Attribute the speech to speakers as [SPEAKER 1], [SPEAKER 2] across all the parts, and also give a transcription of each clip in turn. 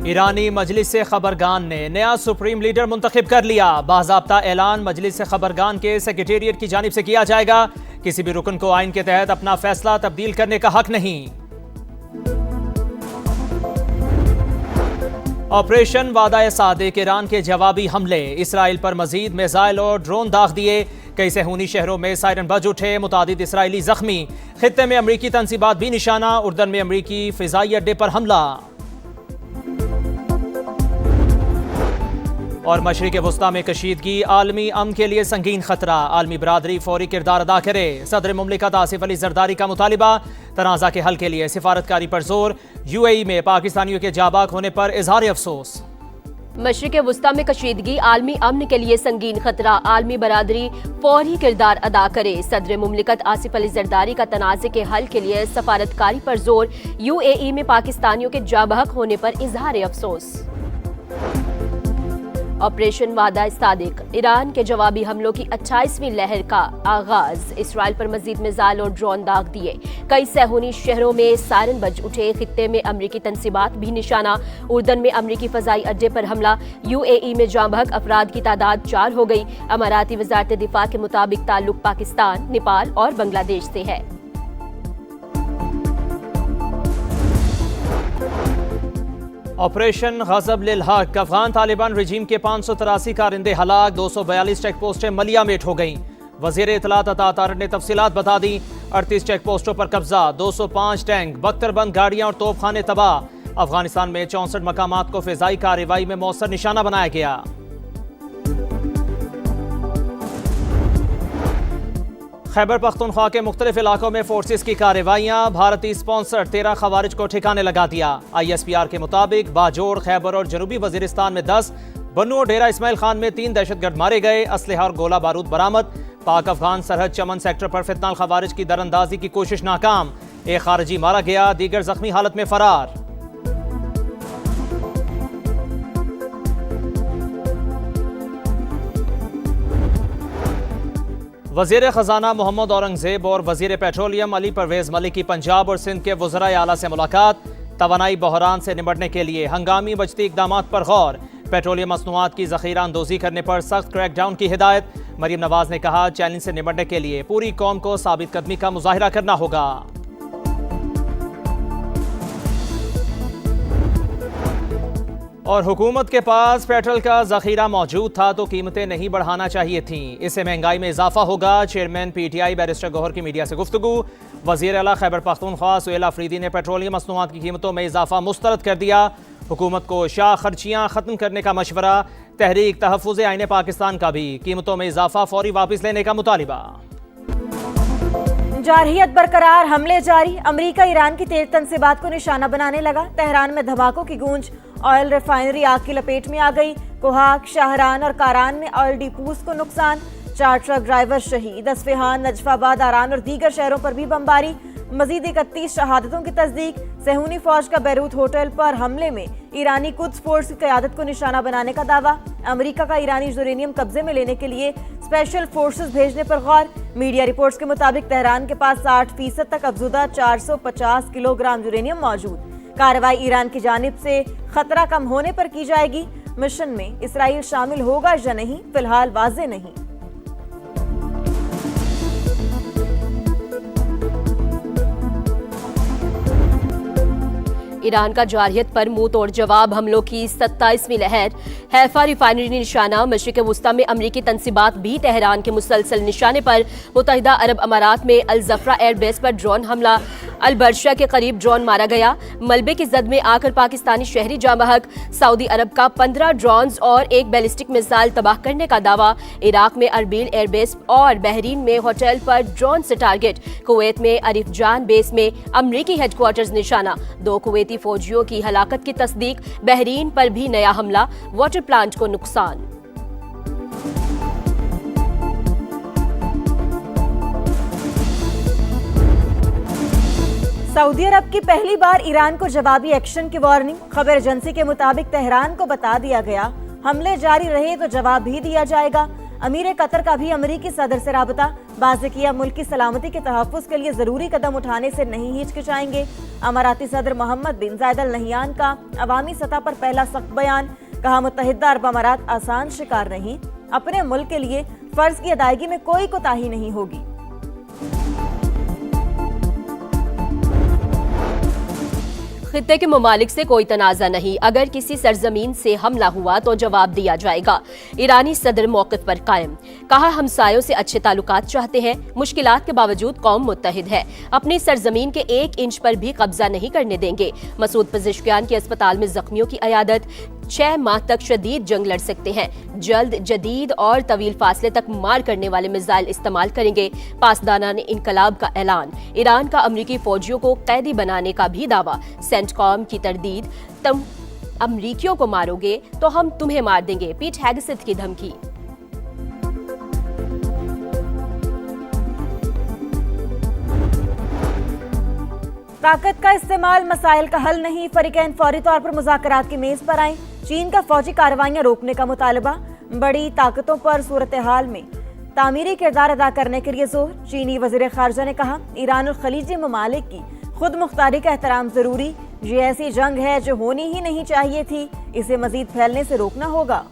[SPEAKER 1] ईरानी मजलिस खबरगान ने नया supreme leader मुंतखब कर लिया। बाज़ाब्ता ऐलान मजलिस खबरगान के सेक्रेटेरिएट की जानिब से किया जाएगा। किसी भी रुकन को आइन के तहत अपना फैसला तब्दील करने का हक नहीं। ऑपरेशन वादा सादिक, ईरान के जवाबी हमले, इसराइल पर मजीद मिसाइल और ड्रोन दाग दिए। कई सहूनी शहरों में सायरन बज उठे, मुतादिद इसराइली जख्मी। खित्ते में अमरीकी तंसीबात भी निशाना, उर्दन में अमरीकी फिजाई अड्डे पर हमला। और मशरिक़ वस्ता में कशीदगी, आलमी अमन के लिए संगीन खतरा। आलमी बरादरी फौरी किरदार अदा करे। सदर मुमलिकत आसिफ अली जरदारी का मुतालिबा, तनाज़ा के हल के लिए सिफारतकारी पर जोर। UAE में पाकिस्तानियों के जाबाक होने पर इजहार अफसोस।
[SPEAKER 2] मशरिक़ वस्ता में कशीदगी, आलमी अमन के लिए संगीन खतरा। आलमी बरादरी फौरी किरदार अदा करे। सदर मुमलिकत आसिफ अली जरदारी का तनाज़े के हल के लिए सफारतकारी पर जोर। UAE में पाकिस्तानियों के जाबहक होने पर इजहार अफसोस। ऑपरेशन वादा सादिक, ईरान के जवाबी हमलों की 28वीं लहर का आगाज। इसराइल पर मजीद मिसाइल और ड्रोन दाग दिए। कई सहूनी शहरों में सायरन बज उठे। खित्ते में अमरीकी तंसीबात भी निशाना, उर्दन में अमरीकी फजाई अड्डे पर हमला। UAE में जांबहक अफराद की तादाद 4 हो गई। अमाराती वजारत दिफा के मुताबिक ताल्लुक पाकिस्तान, नेपाल और बांग्लादेश से है।
[SPEAKER 1] ऑपरेशन गज़ब लिल हक, अफगान तालिबान रजीम के 583 कारिंदे हलाक। 242 चेक पोस्टें मलियामेट हो गईं। वज़ीर इत्तलात अता तारड़ ने तफसीलात बता दी। 38 चेक पोस्टों पर कब्जा, 205 टैंक, बख्तरबंद गाड़ियां और तोपखाने तबाह। अफगानिस्तान में 64 मकामात को फिजाई कार्रवाई में मौसर निशाना बनाया गया। खैबर पख्तूनख्वा के मुख्तलिफ इलाकों में फोर्सेस की कार्रवाइयां। भारतीय स्पॉन्सर 13 खवारिज को ठिकाने लगा दिया। ISPR के मुताबिक बाजोड़, खैबर और जनूबी वजीरिस्तान में 10, बन्नू और डेरा इस्माइल खान में 3 दहशतगर्द मारे गए। असलहा और गोला बारूद बरामद। पाक अफगान सरहद चमन सेक्टर पर फितनाल खवारिज की दरअंदाजी की कोशिश नाकाम। एक खारजी मारा गया, दीगर जख्मी हालत में फरार। वज़ीर ख़जाना मोहम्मद औरंगज़ेब और वज़ीर पेट्रोलियम अली परवेज़ मलिक की पंजाब और सिंध के वज़राए आला से मुलाकात। तवानाई बहरान से निपटने के लिए हंगामी बजती इक़दामात पर गौर। पेट्रोलियम मसनूआत की ज़ख़ीरा अंदोज़ी करने पर सख्त क्रैकडाउन की हिदायत। मरीम नवाज ने कहा, चैलेंज से निपटने के लिए पूरी कौम को साबित कदमी का मुज़ाहिरा करना होगा। और हुकूमत के पास पेट्रोल का ज़ख़ीरा मौजूद था तो कीमतें नहीं बढ़ाना चाहिए थीं। इससे महंगाई में इजाफा होगा। चेयरमैन PTI बैरिस्टर गौहर की मीडिया से गुफ्तगू। वज़ीर आला खैबर पख्तूनख्वा सुहेल अफरीदी ने पेट्रोलियम मसनूआत की कीमतों में इजाफा मुस्तरद कर दिया। हुकूमत को शाह खर्चियाँ ख़त्म करने का मशवरा। तहरीक तहफ़्फ़ुज़ आईन पाकिस्तान का भी कीमतों में इजाफा फौरी वापस लेने का मुतालिबा।
[SPEAKER 3] जारहियत बरकरार, हमले जारी। अमरीका ईरान की तेल तंसीबात को निशाना बनाने लगा। तेहरान में धमाकों की गूंज। ऑयल रिफाइनरी आग की लपेट में आ गई। कोहाक, शाहरान और कारान में ऑयल डिपोज को नुकसान। 4 ट्रक ड्राइवर शहीद। अस्फहान, नजफाबाद, आरान और दीगर शहरों पर भी बमबारी। मजीद 31 शहादतों की तस्दीक। सहूनी फौज का बैरूत होटल पर हमले में ईरानी कुद्स फोर्स की क़यादत को निशाना बनाने का दावा। अमरीका का ईरानी यूरेनियम कब्जे में लेने के लिए स्पेशल फोर्सेस भेजने पर गौर। मीडिया रिपोर्ट्स के मुताबिक तेहरान के पास 60% तक अफजुदा 450 किलोग्राम यूरेनियम मौजूद। कार्रवाई ईरान की जानिब से खतरा कम होने पर की जाएगी। मिशन में इसराइल शामिल होगा या नहीं, फिलहाल वाज़ेह नहीं।
[SPEAKER 2] ईरान का जारहियत पर मुंह तोड़ जवाब, हमलों की 27वीं लहर। हैफा रिफाइनरी निशाना। मशरिक़ वस्ता में अमरीकी तंसीबात भी तेहरान के मुसलसल निशाने पर। मुत्तहिदा अरब अमारात में अल ज़फ़रा एयरबेस पर ड्रोन हमला। अल बर्शा के करीब ड्रोन मारा गया। मलबे की जद में आकर पाकिस्तानी शहरी जांबहक। सऊदी अरब का 15 ड्रोन्स और एक बैलिस्टिक मिसाइल तबाह करने का दावा। इराक में अरबील एयरबेस और बहरीन में होटल पर ड्रोन से टारगेट। कुवैत में अरिफजान बेस में अमरीकी हेडक्वार्टर्स निशाना। 2 कुवैती फौजियों की हलाकत की तस्दीक। बहरीन पर भी नया हमला। वाटर प्लांट को नुकसान।
[SPEAKER 3] सऊदी अरब की पहली बार ईरान को जवाबी एक्शन की वार्निंग। खबर एजेंसी के मुताबिक तेहरान को बता दिया गया, हमले जारी रहे तो जवाब भी दिया जाएगा। अमीर कतर का भी अमरीकी सदर से राबता, बाज़किया मुल्क की सलामती के तहफ़्फ़ुज़ के लिए ज़रूरी कदम उठाने से नहीं हिचकिचाएंगे। अमाराती सदर मोहम्मद बिन जायद अल नहियान का अवामी सतह पर पहला सख्त बयान, कहा मुत्तहिदा अरब अमारात आसान शिकार नहीं, अपने मुल्क के लिए फर्ज की अदायगी में कोई कोताही नहीं होगी।
[SPEAKER 2] खित्ते के ममालिक से कोई तनाज़ा नहीं, अगर किसी सरजमीन से हमला हुआ तो जवाब दिया जाएगा। ईरानी सदर मौक़िफ़ पर कायम, कहा हमसायों से अच्छे ताल्लुकात चाहते हैं, मुश्किलात के बावजूद कौम मुत्तहिद है, अपनी सरजमीन के 1 इंच पर भी कब्जा नहीं करने देंगे। मसूद पज़िश्कियान के अस्पताल में जख्मियों की अयादत, 6 माह तक शदीद जंग लड़ सकते हैं, जल्द जदीद और तवील फासले तक मार करने वाले मिसाइल इस्तेमाल करेंगे। पासदाना ने इनकलाब का ऐलान, ईरान का अमरीकी फौजियों को कैदी बनाने का भी दावा। सेंटकॉम की तरदीद, तुम अमरीकियों को मारोगे तो हम तुम्हें मार देंगे, पीट हेगसेथ की धमकी।
[SPEAKER 3] ताकत का इस्तेमाल मसाइल का हल नहीं, फरीकैन फौरी तौर पर मुज़ाकरात की मेज पर आए। चीन का फौजी कार्रवाइयां रोकने का मुतालबा, बड़ी ताकतों पर सूरत हाल में तामीरी किरदार अदा करने के लिए जोर। चीनी वज़ीर ख़ारजा ने कहा, ईरान और खलीजी ममालिक की खुद मुख्तारी का एहतराम जरूरी, ये ऐसी जंग है जो होनी ही नहीं चाहिए थी, इसे मजीद फैलने से रोकना होगा।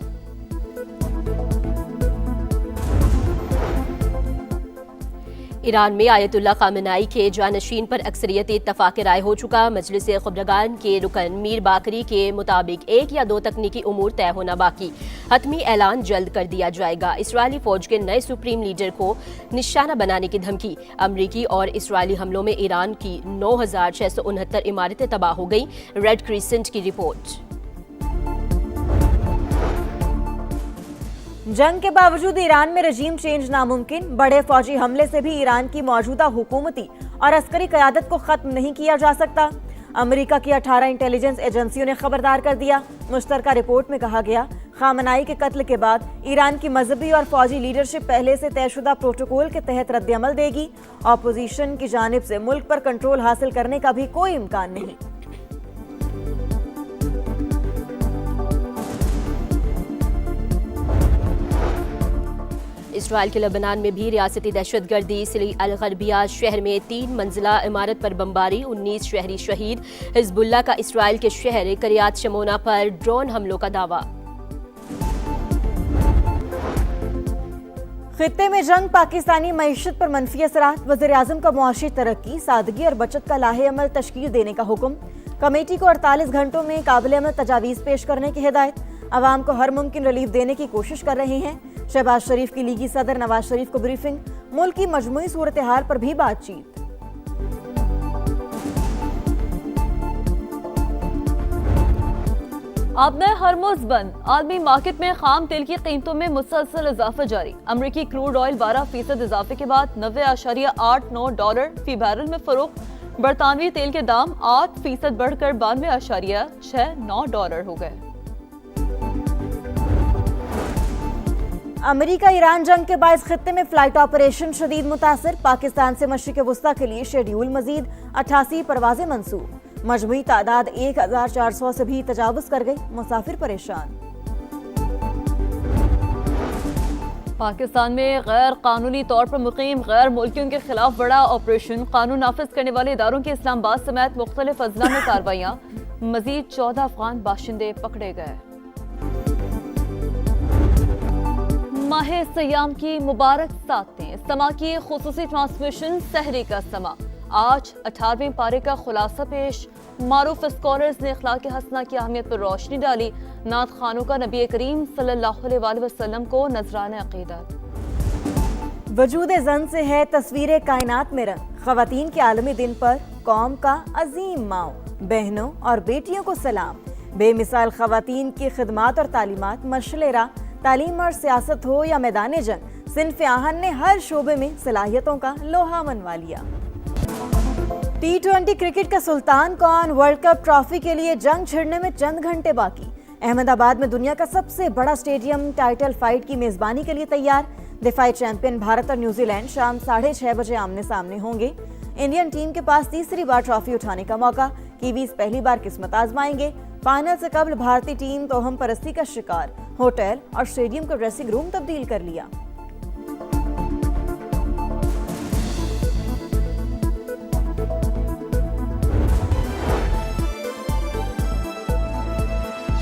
[SPEAKER 2] ईरान में आयतुल्लाह खामेनेई के जानशीन पर अक्सरियती इत्तफाक राय हो चुका। मजलिस ख़ुबरगान के रुकन मीर बाकरी के मुताबिक 1 या 2 तकनीकी उमूर तय होना बाकी, हतमी ऐलान जल्द कर दिया जाएगा। इसराइली फौज के नए सुप्रीम लीडर को निशाना बनाने की धमकी। अमरीकी और इसराइली हमलों में ईरान की 9,669 इमारतें तबाह हो गई, रेड क्रिसेंट की रिपोर्ट।
[SPEAKER 3] जंग के बावजूद ईरान में रजीम चेंज नामुमकिन, बड़े फौजी हमले से भी ईरान की मौजूदा हुकूमती और अस्करी क़यादत को खत्म नहीं किया जा सकता। अमेरिका की 18 इंटेलिजेंस एजेंसियों ने खबरदार कर दिया। मुश्तरका रिपोर्ट में कहा गया, खामेनेई के कत्ल के बाद ईरान की मजहबी और फौजी लीडरशिप पहले से तयशुदा प्रोटोकॉल के तहत रद्द-ए-अमल देगी। अपोजिशन की जानिब से मुल्क पर कंट्रोल हासिल करने का भी कोई इम्कान नहीं।
[SPEAKER 2] इसराइल के लबनान में भी रियासती दहशतगर्दी, सिली अल गरबिया शहर में 3 मंजिला इमारत पर बमबारी, 19 शहरी शहीद। हिजबुल्लाह का इसराइल के शहर करियात शमोना पर ड्रोन हमलों का दावा।
[SPEAKER 3] खित्ते में जंग, पाकिस्तानी मईशत पर मनफी असरात, वज़ीर-ए-आज़म का मुआशी तरक्की, सादगी और बचत का लाहे अमल तश्कील देने का हुक्म। कमेटी को 48 घंटों में काबिल अमल तजावीज़ पेश करने की हिदायत। अवाम को हर मुमकिन रिलीफ देने की कोशिश कर रहे हैं। शहबाज शरीफ की लीगी सदर नवाज शरीफ को ब्रीफिंग, मुल्क की मजमूई सूरत हाल पर भी बातचीत।
[SPEAKER 4] अब नए हरमुज़ बंद, आलमी मार्केट में खाम तेल की कीमतों में मुसलसल इजाफा जारी। अमरीकी क्रूड ऑयल 12% इजाफे के बाद $90.89 फी बैरल में फरोख्त। बरतानवी तेल के दाम 8% बढ़कर $92.69 हो गए।
[SPEAKER 3] अमेरिका ईरान जंग के बायस खित्ते में फ्लाइट ऑपरेशन शदीद मुतासर। पाकिस्तान से मशरिक़ वुस्ता के लिए शेड्यूल मजीद 88 परवाजें मंसूब। मजमूई तादाद 1400 से भी तजावुज़ कर गई, मुसाफिर परेशान।
[SPEAKER 4] पाकिस्तान में गैर कानूनी तौर पर मुकीम गैर मुल्कियों के खिलाफ बड़ा ऑपरेशन, कानून नाफिज करने वाले इदारों के इस्लामाबाद समेत मुख्तलिफ अजला में कार्रवाइयाँ। मजीद 14 अफगान बाशिंदे पकड़े गए। माहे सयाम की मुबारक सातें, समा की खुसूसी ट्रांसमिशन सहरी का समा। आज 18वें पारे का खुलासा पेश। मारूफ स्कॉलर्स ने अखलाक हसना की अहमियत पर रोशनी डाली। नात खानों का नबी करीम सल्लल्लाहु अलैहि वसल्लम को नजरान अकीदत।
[SPEAKER 3] वजूद जन से है तस्वीर कायनात में रंग। ख़वातीन के आलमी दिन पर कौम का अजीम माओ, बहनों और बेटियों को सलाम। बेमिसाल ख़वातीन की खिदमात और तालीमात, मशलेरा तालीम और सियासत हो या मैदान जंग, सिन्फ आहन ने हर शोबे में सलाहियतों का लोहा मनवा लिया। T20 क्रिकेट का सुल्तान कौन? वर्ल्ड कप ट्रॉफी के लिए जंग छिड़ने में चंद घंटे बाकी। अहमदाबाद में दुनिया का सबसे बड़ा स्टेडियम टाइटल फाइट की मेजबानी के लिए तैयार। दिफाई चैंपियन भारत और न्यूजीलैंड शाम 6:30 बजे आमने सामने होंगे। इंडियन टीम के पास तीसरी बार ट्रॉफी उठाने का मौका। कीवीज पहली बार किस्मत आजमाएंगे। फाइनल से कबल भारतीय टीम तोहम परस्ती का शिकार, होटल और स्टेडियम का ड्रेसिंग रूम तब्दील कर लिया।